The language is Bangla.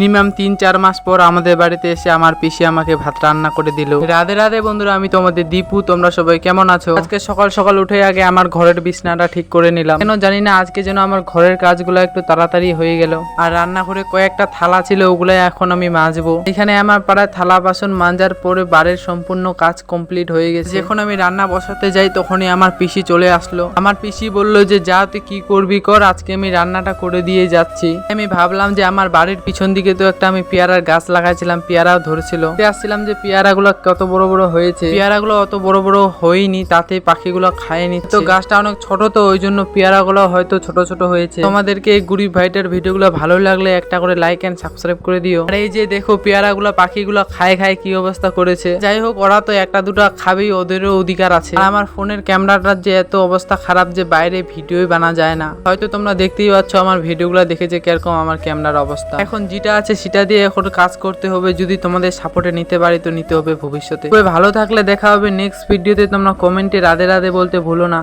মিনিমাম 3-4 মাস পর আমাদের বাড়িতে এসে আমার পিসি আমাকে ভাত রান্না করে দিল। রাধে রাধে বন্ধুরা, আমি তোমাদের দীপু। তোমরা সবাই কেমন আছো? আজকে সকাল সকাল উঠে আগে আমার ঘরের বিছনাটা ঠিক করে নিলাম। কেন জানি না আজকে যেন আমার ঘরের কাজগুলো একটু তাড়াতাড়ি হয়ে গেল। আর রান্নাঘরে কয়েকটা থালা ছিল, ওগুলো এখন আমি মাজবো। এখানে আমার পাড়ায় থালা বাসন মাজার পরে বাড়ির সম্পূর্ণ কাজ কমপ্লিট হয়ে গেছে। যখন আমি রান্না বসাতে যাই তখনই আমার পিসি চলে আসলো। আমার পিসি বলল যে যা তুই কি করবি কর, আজকে আমি রান্নাটা করে দিয়ে যাচ্ছি। আমি ভাবলাম যে আমার বাড়ির পিছন দিকে তো একটা আমি পেয়ারার গাছ লাগাইছিলাম, পেয়ারাও ধরেছিল। আসছিলাম যে পেয়ারাগুলো কত বড় বড় হয়েছে। পেয়ারাগুলো অত বড় বড় হয়নি, তাতে পাখিগুলো খায়নি। তো গাছটা অনেক ছোট, তো ওই জন্য পেয়ারাগুলো হয়তো ছোট ছোট হয়েছে। তোমাদেরকে এই গরিব ভাইটার ভিডিওগুলো ভালো লাগলে একটা করে লাইক এন্ড সাবস্ক্রাইব করে দিও। আর এই যে দেখো পেয়ারাগুলো পাখিগুলো খায় খায় কি অবস্থা করেছে। যাই হোক, ওরা তো একটা দুটা খাবেই, ওদেরও অধিকার আছে। আর আমার ফোনের ক্যামেরাটার যে এত অবস্থা খারাপ যে বাইরে ভিডিওই বানা যায় না। হয়তো তোমরা দেখতেই পাচ্ছ আমার ভিডিওগুলো দেখে যে কিরকম আমার ক্যামেরার অবস্থা। এখন যেটা আছে সেটা দিয়ে এখন কাজ করতে হবে। যদি তোমাদের সাপোর্টে নিতে পারি তো নিতে হবে ভবিষ্যতে। ভালো থাকলে দেখা হবে নেক্সট ভিডিওতে। তোমরা কমেন্টে রাধে রাধে বলতে ভুলো না।